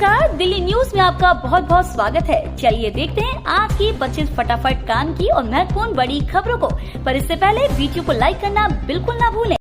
नमस्कार, दिल्ली न्यूज में आपका बहुत बहुत स्वागत है। चलिए देखते हैं आज की 25 फटाफट काम की और महत्वपूर्ण बड़ी खबरों को। पर इससे पहले वीडियो को लाइक करना बिल्कुल ना भूलें।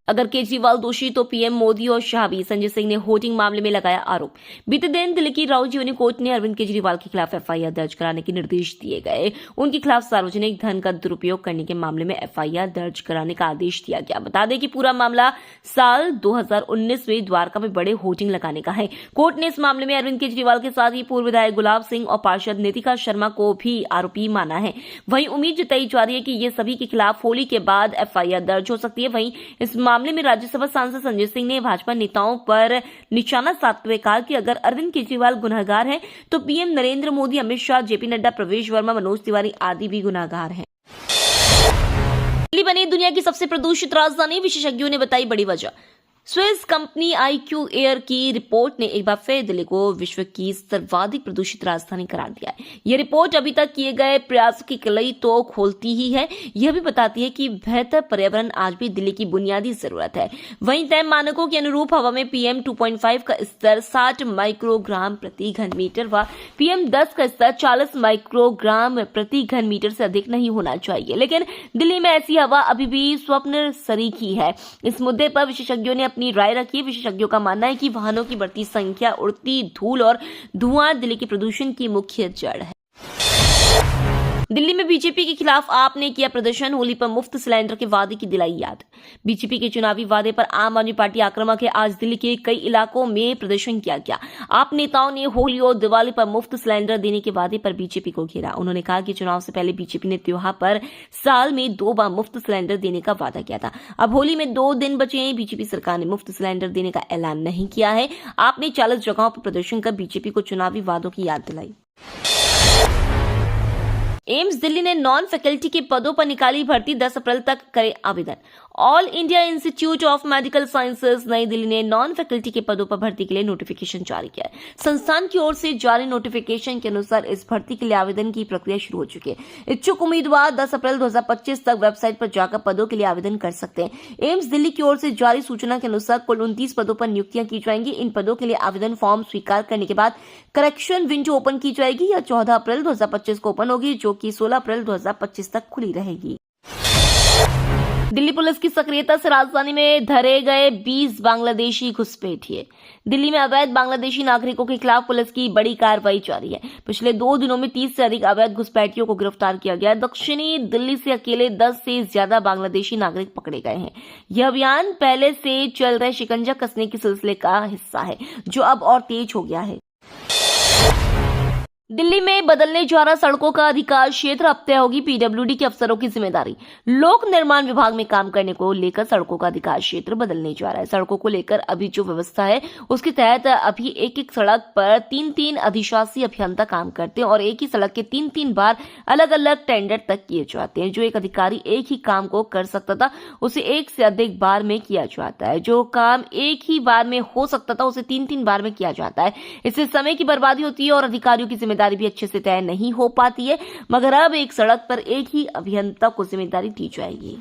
अगर केजरीवाल दोषी तो पीएम मोदी और शाह भी, संजय सिंह ने होर्डिंग मामले में लगाया आरोप। बीते दिन दिल्ली की राउ जीवनी कोर्ट ने अरविंद केजरीवाल के खिलाफ एफआईआर दर्ज कराने के निर्देश दिए गए। उनके खिलाफ सार्वजनिक धन का दुरुपयोग करने के मामले में एफआईआर दर्ज कराने का आदेश दिया गया। बता दें कि पूरा मामला साल 2019 में द्वारका में बड़े होर्डिंग लगाने का है। कोर्ट ने इस मामले में अरविंद केजरीवाल के साथ ही पूर्व विधायक गुलाब सिंह और पार्षद नितिका शर्मा को भी आरोपी माना है। वहीं उम्मीद जताई जा रही है कि ये सभी के खिलाफ होली के बाद एफआईआर दर्ज हो सकती है। वहीं इस मामले में राज्यसभा सांसद संजय सिंह ने भाजपा नेताओं पर निशाना साधते हुए कहा कि अगर अरविंद केजरीवाल गुनहगार हैं तो पीएम नरेंद्र मोदी, अमित शाह, जेपी नड्डा, प्रवेश वर्मा, मनोज तिवारी आदि भी गुनहगार हैं। दिल्ली बनी दुनिया की सबसे प्रदूषित राजधानी, विशेषज्ञों ने बताई बड़ी वजह। स्विस कंपनी IQ एयर की रिपोर्ट ने एक बार फिर दिल्ली को विश्व की सर्वाधिक प्रदूषित राजधानी करार दिया है। यह रिपोर्ट अभी तक किए गए प्रयासों की कलई तो खोलती ही है, यह भी बताती है कि बेहतर पर्यावरण आज भी दिल्ली की बुनियादी जरूरत है। वहीं तय मानकों के अनुरूप हवा में PM 2.5 का स्तर 60 माइक्रोग्राम प्रति घन मीटर व PM 10 का स्तर 40 माइक्रोग्राम प्रति घन मीटर से अधिक नहीं होना चाहिए। लेकिन दिल्ली में ऐसी हवा अभी भी स्वप्न सरीखी है। इस मुद्दे पर विशेषज्ञों ने अपनी राय रखी। विशेषज्ञों का मानना है कि वाहनों की बढ़ती संख्या, उड़ती धूल और धुआं दिल्ली के प्रदूषण की मुख्य जड़ है। दिल्ली में बीजेपी के खिलाफ आप ने किया प्रदर्शन, होली पर मुफ्त सिलेंडर के वादे की दिलाई याद। बीजेपी के चुनावी वादे पर आम आदमी पार्टी आक्रामक है। आज दिल्ली के कई इलाकों में प्रदर्शन किया गया। आप नेताओं ने होली और दिवाली पर मुफ्त सिलेंडर देने के वादे पर बीजेपी को घेरा। उन्होंने कहा कि चुनाव से पहले बीजेपी ने त्योहार पर साल में 2 बार मुफ्त सिलेंडर देने का वादा किया था। अब होली में 2 दिन बचे हैं, बीजेपी सरकार ने मुफ्त सिलेंडर देने का ऐलान नहीं किया है। आपने 40 जगहों पर प्रदर्शन कर बीजेपी को चुनावी वादों की याद दिलाई। एम्स दिल्ली ने नॉन फैकल्टी के पदों पर निकाली भर्ती, 10 अप्रैल तक करे आवेदन। All India institute of medical sciences नई दिल्ली ने नॉन फैकल्टी के पदों पर भर्ती के लिए नोटिफिकेशन जारी किया है। संस्थान की ओर से जारी नोटिफिकेशन के अनुसार इस भर्ती के लिए आवेदन की प्रक्रिया शुरू हो चुकी है। इच्छुक उम्मीदवार 10 अप्रैल 2025 तक वेबसाइट पर जाकर पदों के लिए आवेदन कर सकते हैं। एम्स दिल्ली की ओर से जारी सूचना के अनुसार कुल 29 पदों पर नियुक्तियां की जाएंगी। इन पदों के लिए आवेदन फॉर्म स्वीकार करने के बाद करेक्शन विंडो ओपन की जाएगी। यह 14 अप्रैल 2025 को ओपन होगी, जो कि 16 अप्रैल 2025 तक खुली रहेगी। दिल्ली पुलिस की सक्रियता से राजधानी में धरे गए 20 बांग्लादेशी घुसपैठिए। दिल्ली में अवैध बांग्लादेशी नागरिकों के खिलाफ पुलिस की बड़ी कार्रवाई जारी है। पिछले 2 दिनों में 30 से अधिक अवैध घुसपैठियों को गिरफ्तार किया गया। दक्षिणी दिल्ली से अकेले 10 से ज्यादा बांग्लादेशी नागरिक पकड़े गए हैं। यह अभियान पहले से चल रहे शिकंजा कसने के सिलसिले का हिस्सा है, जो अब और तेज हो गया है। दिल्ली में बदलने जा रहा सड़कों का अधिकार क्षेत्र, अब तय होगी PWD के अफसरों की जिम्मेदारी। लोक निर्माण विभाग में काम करने को लेकर सड़कों का अधिकार क्षेत्र बदलने जा रहा है। सड़कों को लेकर अभी जो व्यवस्था है उसके तहत अभी एक सड़क पर 3 अधिशासी अभियंता काम करते हैं और एक ही सड़क के 3 बार अलग अलग टेंडर तक किए जाते हैं। जो एक अधिकारी एक ही काम को कर सकता था उसे 1 से अधिक बार में किया जाता है। जो काम एक ही बार में हो सकता था उसे 3 बार में किया जाता है। इससे समय की बर्बादी होती है और अधिकारियों की जिम्मेदारी भी अच्छे से तय नहीं हो पाती है। मगर अब एक सड़क पर एक ही अभियंता को जिम्मेदारी दी जाएगी।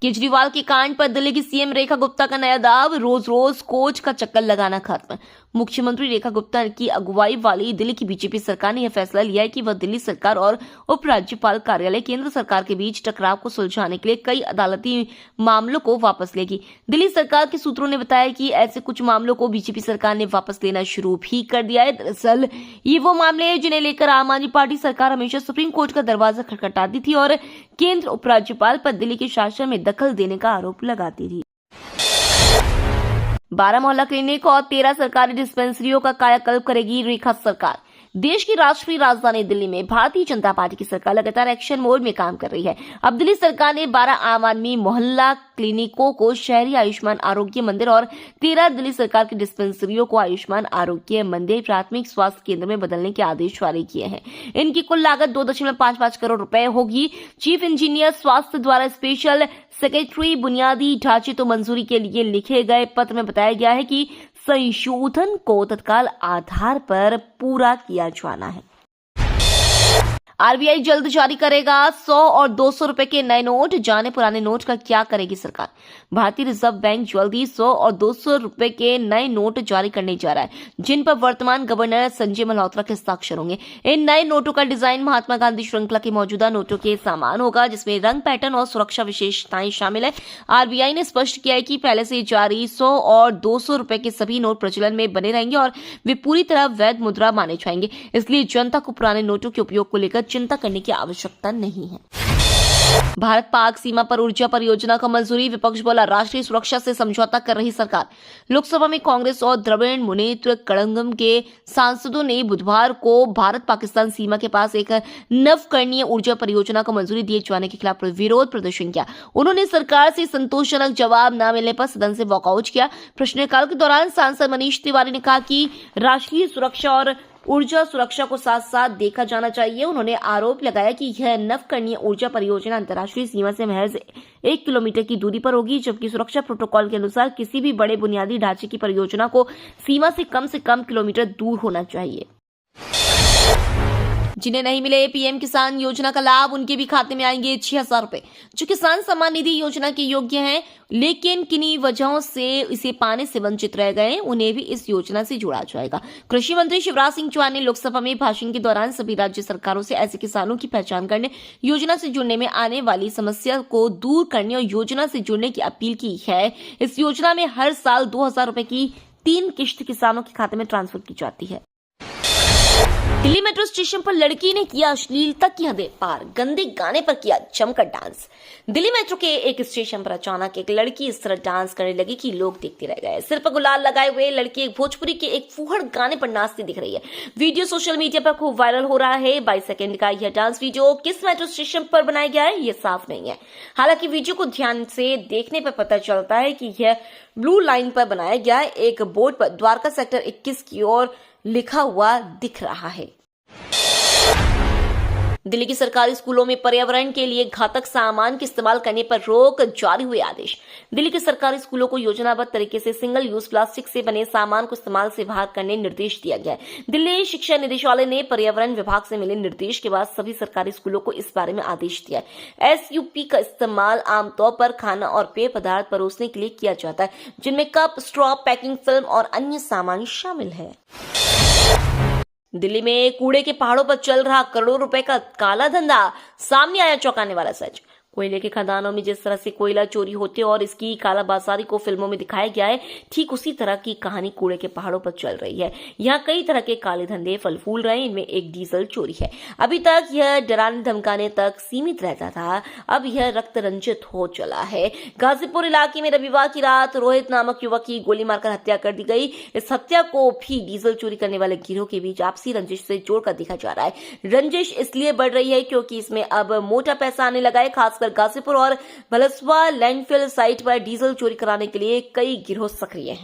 केजरीवाल के कांड पर दिल्ली की सीएम रेखा गुप्ता का नया दाव, रोज रोज कोच का चक्कर लगाना खत्म। मुख्यमंत्री रेखा गुप्ता की अगुवाई वाली दिल्ली की बीजेपी सरकार ने यह फैसला लिया है कि वह दिल्ली सरकार और उपराज्यपाल कार्यालय केंद्र सरकार के बीच टकराव को सुलझाने के लिए कई अदालती मामलों को वापस लेगी। दिल्ली सरकार के सूत्रों ने बताया कि ऐसे कुछ मामलों को बीजेपी सरकार ने वापस लेना शुरू भी कर दिया है। दरअसल ये वो मामले हैं जिन्हें लेकर आम आदमी पार्टी सरकार हमेशा सुप्रीम कोर्ट का दरवाजा खटखटाती थी और केंद्र उपराज्यपाल पर दिल्ली के शासन में दखल देने का आरोप लगाती थी। 12 मोहल्ला क्लिनिक और 13 सरकारी डिस्पेंसरियों का कायाकल्प करेगी रेखा सरकार। देश की राष्ट्रीय राजधानी दिल्ली में भारतीय जनता पार्टी की सरकार लगातार एक्शन मोड में काम कर रही है। अब दिल्ली सरकार ने 12 आम आदमी मोहल्ला क्लिनिकों को शहरी आयुष्मान आरोग्य मंदिर और 13 दिल्ली सरकार की डिस्पेंसरियों को आयुष्मान आरोग्य मंदिर प्राथमिक स्वास्थ्य केंद्र में बदलने के आदेश जारी किए हैं। इनकी कुल लागत 2.55 करोड़ रुपए होगी। चीफ इंजीनियर स्वास्थ्य द्वारा स्पेशल सेक्रेटरी बुनियादी ढांचे तो मंजूरी के लिए लिखे गए पत्र में बताया गया है कि संशोधन को तत्काल आधार पर पूरा किया जाना है। आरबीआई जल्द जारी करेगा 100 और 200 रुपए के नए नोट। जाने पुराने नोट का क्या करेगी सरकार। भारतीय रिजर्व बैंक जल्द ही 100 और 200 रुपए के नए नोट जारी करने जा रहा है, जिन पर वर्तमान गवर्नर संजय मल्होत्रा के हस्ताक्षर होंगे। इन नए नोटों का डिजाइन महात्मा गांधी श्रृंखला के मौजूदा नोटों के समान होगा, जिसमें रंग, पैटर्न और सुरक्षा विशेषताएं शामिल है। आरबीआई ने स्पष्ट किया है कि पहले से जारी 100 और 200 रुपए के सभी नोट प्रचलन में बने रहेंगे और वे पूरी तरह वैध मुद्रा माने जाएंगे। इसलिए जनता को पुराने नोटों के उपयोग को लेकर चिंता करने की आवश्यकता नहीं है। भारत पाक सीमा पर ऊर्जा परियोजना को मंजूरी। विपक्ष बोला, राष्ट्रीय सुरक्षा से समझौता कर रही सरकार। लोकसभा में कांग्रेस और द्रविड़ मुनेत्र कड़ंगम के सांसदों ने बुधवार को भारत पाकिस्तान सीमा के पास एक नवकरणीय ऊर्जा परियोजना को मंजूरी दिए जाने के खिलाफ विरोध प्रदर्शन किया। उन्होंने सरकार से संतोषजनक जवाब न मिलने पर सदन से वॉकआउट किया। प्रश्नकाल के दौरान सांसद मनीष तिवारी ने कहा कि राष्ट्रीय सुरक्षा और ऊर्जा सुरक्षा को साथ साथ देखा जाना चाहिए। उन्होंने आरोप लगाया कि यह नवकरणीय ऊर्जा परियोजना अंतर्राष्ट्रीय सीमा से महज 1 किलोमीटर की दूरी पर होगी, जबकि सुरक्षा प्रोटोकॉल के अनुसार किसी भी बड़े बुनियादी ढांचे की परियोजना को सीमा से कम किलोमीटर दूर होना चाहिए। जिन्हें नहीं मिले पीएम किसान योजना का लाभ, उनके भी खाते में आएंगे 6,000 रुपए। जो किसान सम्मान निधि योजना के योग्य हैं लेकिन किन्हीं वजहों से इसे पाने से वंचित रह गए, उन्हें भी इस योजना से जोड़ा जाएगा। कृषि मंत्री शिवराज सिंह चौहान ने लोकसभा में भाषण के दौरान सभी राज्य सरकारों से ऐसे किसानों की पहचान करने, योजना से जुड़ने में आने वाली समस्या को दूर करने और योजना से जुड़ने की अपील की है। इस योजना में हर साल 2,000 रुपए की 3 किश्त किसानों के खाते में ट्रांसफर की जाती है। दिल्ली मेट्रो स्टेशन पर लड़की ने किया अश्लीलता की हदें पार, गंदे गाने पर किया जमकर डांस। दिल्ली मेट्रो के एक स्टेशन पर अचानक एक लड़की इस तरह डांस करने लगी कि लोग देखते रह गए। सिर पर गुलाल लगाए हुए लड़की एक भोजपुरी के एक फूहड़ गाने पर नाचती दिख रही है। वीडियो सोशल मीडिया पर खूब वायरल हो रहा है। 22 सेकंड का यह डांस वीडियो किस मेट्रो स्टेशन पर बनाया गया है, यह साफ नहीं है। हालांकि वीडियो को ध्यान से देखने पर पता चलता है कि यह ब्लू लाइन पर बनाया गया है। एक बोर्ड पर द्वारका सेक्टर 21 की ओर लिखा हुआ दिख रहा है। दिल्ली की सरकारी स्कूलों में पर्यावरण के लिए घातक सामान के इस्तेमाल करने पर रोक, जारी हुए आदेश। दिल्ली के सरकारी स्कूलों को योजनाबद्ध तरीके से सिंगल यूज प्लास्टिक से बने सामान को इस्तेमाल से बाहर करने निर्देश दिया गया है। दिल्ली शिक्षा निदेशालय ने पर्यावरण विभाग से मिले निर्देश के बाद सभी सरकारी स्कूलों को इस बारे में आदेश दिया है। एसयूपी का इस्तेमाल आमतौर पर खाना और पेय पदार्थ परोसने के लिए किया जाता है, जिनमें कप, स्ट्रॉ, पैकिंग फिल्म और अन्य सामान शामिल है। दिल्ली में कूड़े के पहाड़ों पर चल रहा करोड़ों रुपए का काला धंधा, सामने आया चौंकाने वाला सच। कोयले के खदानों में जिस तरह से कोयला चोरी होते और इसकी कालाबाजारी को फिल्मों में दिखाया गया है, ठीक उसी तरह की कहानी कूड़े के पहाड़ों पर चल रही है। यहाँ कई तरह के काले धंधे फल फूल रहे हैं। इनमें एक डीजल चोरी है। अभी तक यह डराने धमकाने तक सीमित रहता था, अब यह रक्त रंजित हो चला है। गाजीपुर इलाके में रविवार की रात रोहित नामक युवक की गोली मारकर हत्या कर दी गई। इस हत्या को भी डीजल चोरी करने वाले गिरोह के बीच आपसी रंजिश से जोड़कर देखा जा रहा है। रंजिश इसलिए बढ़ रही है क्योंकि इसमें अब मोटा पैसा आने लगा है। खासकर गाजीपुर और भलसवा लैंडफिल साइट पर डीजल चोरी कराने के लिए कई गिरोह सक्रिय हैं।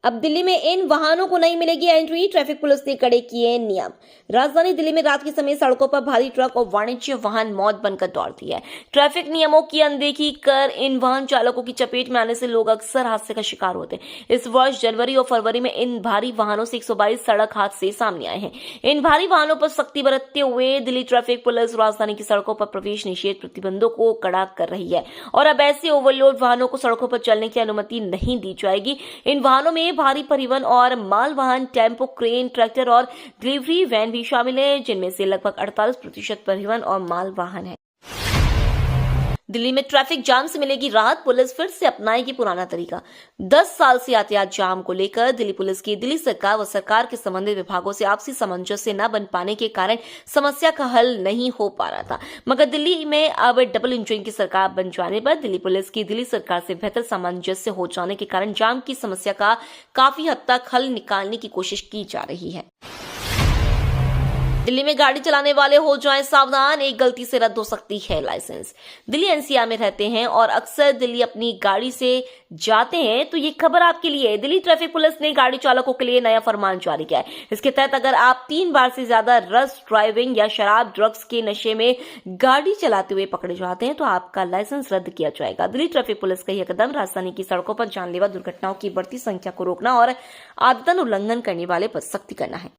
अब दिल्ली में इन वाहनों को नहीं मिलेगी एंट्री, ट्रैफिक पुलिस ने कड़े किए नियम। राजधानी दिल्ली में रात के समय सड़कों पर भारी ट्रक और वाणिज्य वाहन मौत बनकर दौड़ती है। ट्रैफिक नियमों की अनदेखी कर इन वाहन चालकों की चपेट में आने से लोग अक्सर हादसे का शिकार होते हैं। इस वर्ष जनवरी और फरवरी में इन भारी वाहनों से 122 सड़क हादसे सामने आए हैं। इन भारी वाहनों पर सख्ती बरतते हुए दिल्ली ट्रैफिक पुलिस राजधानी की सड़कों पर प्रवेश निषेध प्रतिबंधों को कड़ा कर रही है और अब ऐसे ओवरलोड वाहनों को सड़कों पर चलने की अनुमति नहीं दी जाएगी। इन वाहनों में भारी परिवहन और माल वाहन, टेम्पो, क्रेन, ट्रैक्टर और डिलीवरी वैन भी शामिल है, जिनमें से लगभग 48% परिवहन और माल वाहन है। दिल्ली में ट्रैफिक जाम से मिलेगी राहत, पुलिस फिर से अपनाएगी पुराना तरीका। 10 साल से यातायात जाम को लेकर दिल्ली पुलिस की दिल्ली सरकार व सरकार के संबंधित विभागों से आपसी सामंजस्य न बन पाने के कारण समस्या का हल नहीं हो पा रहा था, मगर दिल्ली में अब डबल इंजन की सरकार बन जाने पर दिल्ली पुलिस की दिल्ली सरकार से बेहतर सामंजस्य हो जाने के कारण जाम की समस्या का काफी हद तक हल निकालने की कोशिश की जा रही है। दिल्ली में गाड़ी चलाने वाले हो जाएं सावधान, एक गलती से रद्द हो सकती है लाइसेंस। दिल्ली एनसीआर में रहते हैं और अक्सर दिल्ली अपनी गाड़ी से जाते हैं, तो ये खबर आपके लिए। दिल्ली ट्रैफिक पुलिस ने गाड़ी चालकों के लिए नया फरमान जारी किया है। इसके तहत अगर आप 3 बार से ज्यादा रश ड्राइविंग या शराब ड्रग्स के नशे में गाड़ी चलाते हुए पकड़े जाते हैं तो आपका लाइसेंस रद्द किया जाएगा। दिल्ली ट्रैफिक पुलिस का यह कदम राजधानी की सड़कों पर जानलेवा दुर्घटनाओं की बढ़ती संख्या को रोकना और आदतन उल्लंघन करने वाले पर सख्ती करना है।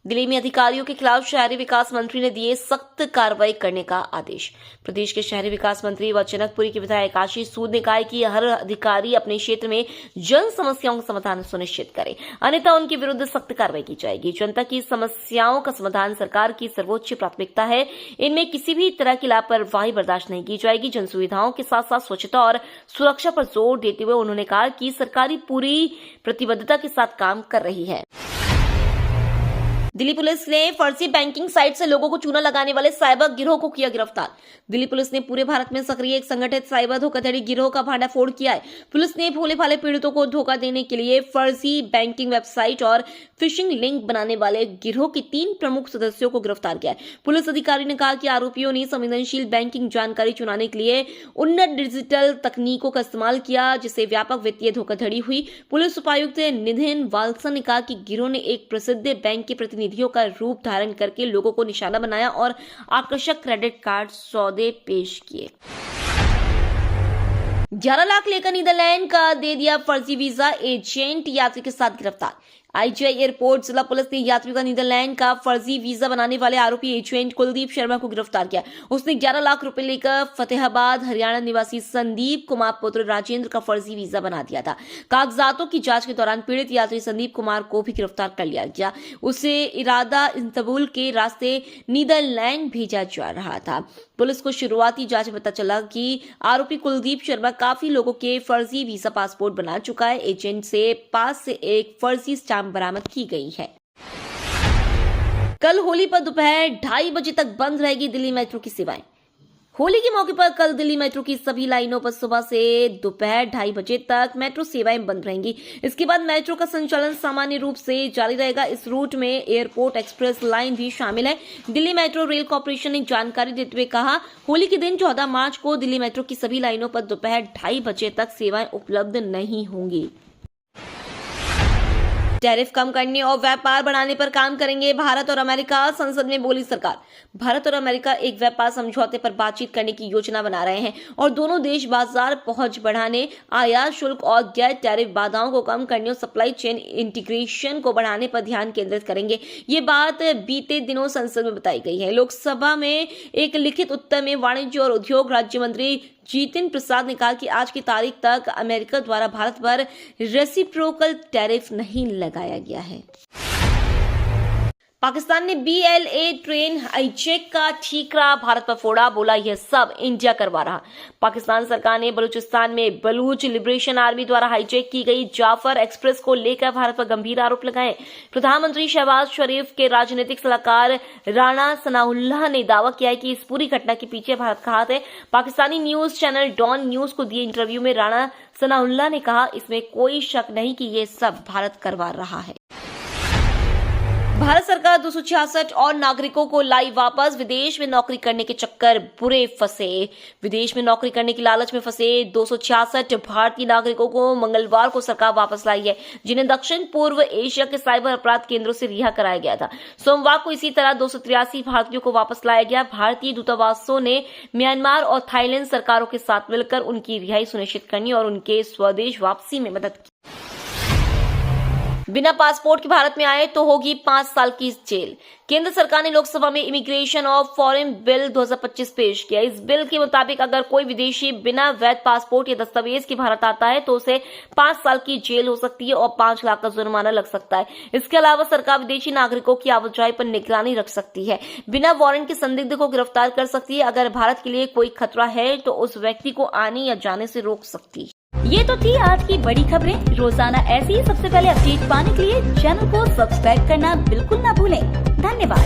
दिल्ली में अधिकारियों के खिलाफ शहरी विकास मंत्री ने दिए सख्त कार्रवाई करने का आदेश। प्रदेश के शहरी विकास मंत्री व जनकपुरी के विधायक आशीष सूद ने कहा है कि हर अधिकारी अपने क्षेत्र में जन समस्याओं का समाधान सुनिश्चित करे, अन्यथा उनके विरुद्ध सख्त कार्रवाई की जाएगी। जनता की समस्याओं का समाधान सरकार की सर्वोच्च प्राथमिकता है। इनमें किसी भी तरह की लापरवाही बर्दाश्त नहीं की जाएगी। जन सुविधाओं के साथ साथ स्वच्छता और सुरक्षा पर जोर देते हुए उन्होंने कहा कि सरकारी पूरी प्रतिबद्धता के साथ काम कर रही है। दिल्ली पुलिस ने फर्जी बैंकिंग साइट से लोगों को चूना लगाने वाले साइबर गिरोह को किया गिरफ्तार। दिल्ली पुलिस ने पूरे भारत में सक्रिय एक संगठित साइबर धोखाधड़ी गिरोह का भांडाफोड़ किया है। पुलिस ने भोले भाले पीड़ितों को धोखा देने के लिए फर्जी बैंकिंग वेबसाइट और फिशिंग लिंक बनाने वाले गिरोह के 3 प्रमुख सदस्यों को गिरफ्तार किया है। पुलिस अधिकारी ने कहा कि आरोपियों ने संवेदनशील बैंकिंग जानकारी चुराने के लिए उन्नत डिजिटल तकनीकों का इस्तेमाल किया, जिससे व्यापक वित्तीय धोखाधड़ी हुई। पुलिस उपायुक्त निधिन वाल्सा ने कहा कि गिरोह ने एक प्रसिद्ध बैंक के प्रतिनिधियों का रूप धारण करके लोगों को निशाना बनाया और आकर्षक क्रेडिट कार्ड सौदे पेश किए। 11 लाख लेकर नीदरलैंड का दे दिया फर्जी वीजा एजेंट यात्री के साथ गिरफ्तार। आईजीआई एयरपोर्ट जिला पुलिस ने यात्रियों का नीदरलैंड का फर्जी वीजा बनाने वाले आरोपी एजेंट कुलदीप शर्मा को गिरफ्तार किया। उसने 11 लाख रुपए लेकर फतेहाबाद हरियाणा निवासी संदीप कुमार पुत्र राजेंद्र का फर्जी वीजा बना दिया था। कागजातों की जांच के दौरान पीड़ित यात्री संदीप कुमार को भी गिरफ्तार कर लिया गया। उसे इरादा इस्तांबुल के रास्ते नीदरलैंड भेजा जा रहा था। पुलिस को शुरुआती जांच में पता चला कि आरोपी कुलदीप शर्मा काफी लोगों के फर्जी वीजा पासपोर्ट बना चुका है। एजेंट से पास से एक फर्जी स्टाम्प बरामद की गई है। कल होली पर दोपहर 2:30 बजे तक बंद रहेगी दिल्ली मेट्रो की सेवाएं। होली के मौके पर कल दिल्ली मेट्रो की सभी लाइनों पर सुबह से दोपहर 2:30 बजे तक मेट्रो सेवाएं बंद रहेंगी। इसके बाद मेट्रो का संचालन सामान्य रूप से जारी रहेगा। इस रूट में एयरपोर्ट एक्सप्रेस लाइन भी शामिल है। दिल्ली मेट्रो रेल कॉर्पोरेशन ने जानकारी देते हुए कहा, होली के दिन 14 मार्च को दिल्ली मेट्रो की सभी लाइनों पर दोपहर 2:30 बजे तक सेवाएं उपलब्ध नहीं होंगी। टैरिफ कम करने और व्यापार बढ़ाने पर काम करेंगे भारत और अमेरिका, संसद में बोली सरकार। भारत और अमेरिका एक व्यापार समझौते पर बातचीत करने की योजना बना रहे हैं और दोनों देश बाजार पहुंच बढ़ाने, आयात शुल्क और गैर टैरिफ बाधाओं को कम करने और सप्लाई चेन इंटीग्रेशन को बढ़ाने पर ध्यान केंद्रित करेंगे। ये बात बीते दिनों संसद में बताई गई है। लोकसभा में एक लिखित उत्तर में वाणिज्य और उद्योग राज्य मंत्री जितिन प्रसाद ने कहा कि आज की तारीख तक अमेरिका द्वारा भारत पर रेसिप्रोकल टैरिफ नहीं लगाया गया है। पाकिस्तान ने BLA ट्रेन हाईजैक का ठीकरा भारत पर फोड़ा, बोला यह सब इंडिया करवा रहा। पाकिस्तान सरकार ने बलूचिस्तान में बलूच लिबरेशन आर्मी द्वारा हाईजैक की गई जाफर एक्सप्रेस को लेकर भारत पर गंभीर आरोप लगाए। प्रधानमंत्री शहबाज शरीफ के राजनीतिक सलाहकार राणा सनाउल्लाह ने दावा किया है कि इस पूरी घटना के पीछे भारत का हाथ है। Pakistani news channel Dawn news को दिए इंटरव्यू में राणा सनाउल्लाह ने कहा, इसमें कोई शक नहीं कि ये सब भारत करवा रहा है। भारत सरकार 266 और नागरिकों को लाई वापस। विदेश में नौकरी करने के चक्कर बुरे फंसे। विदेश में नौकरी करने की लालच में फंसे 266 भारतीय नागरिकों को मंगलवार को सरकार वापस लाई है, जिन्हें दक्षिण पूर्व एशिया के साइबर अपराध केंद्रों से रिहा कराया गया था। सोमवार को इसी तरह 283 भारतीयों को वापस लाया गया। भारतीय दूतावासों ने म्यांमार और थाईलैंड सरकारों के साथ मिलकर उनकी रिहाई सुनिश्चित करने और उनके स्वदेश वापसी में मदद की। बिना पासपोर्ट के भारत में आए तो होगी 5 साल की जेल। केंद्र सरकार ने लोकसभा में इमिग्रेशन और फॉरेन बिल 2025 पेश किया। इस बिल के मुताबिक अगर कोई विदेशी बिना वैध पासपोर्ट या दस्तावेज के भारत आता है तो उसे 5 साल की जेल हो सकती है और 5 लाख का जुर्माना लग सकता है। इसके अलावा सरकार विदेशी नागरिकों की आवाजाही पर निगरानी रख सकती है। बिना वारंट के संदिग्ध को गिरफ्तार कर सकती है। अगर भारत के लिए कोई खतरा है तो उस व्यक्ति को आने या जाने से रोक सकती है। ये तो थी आज की बड़ी खबरें। रोजाना ऐसी ही सबसे पहले अपडेट पाने के लिए चैनल को सब्सक्राइब करना बिल्कुल ना भूलें। धन्यवाद।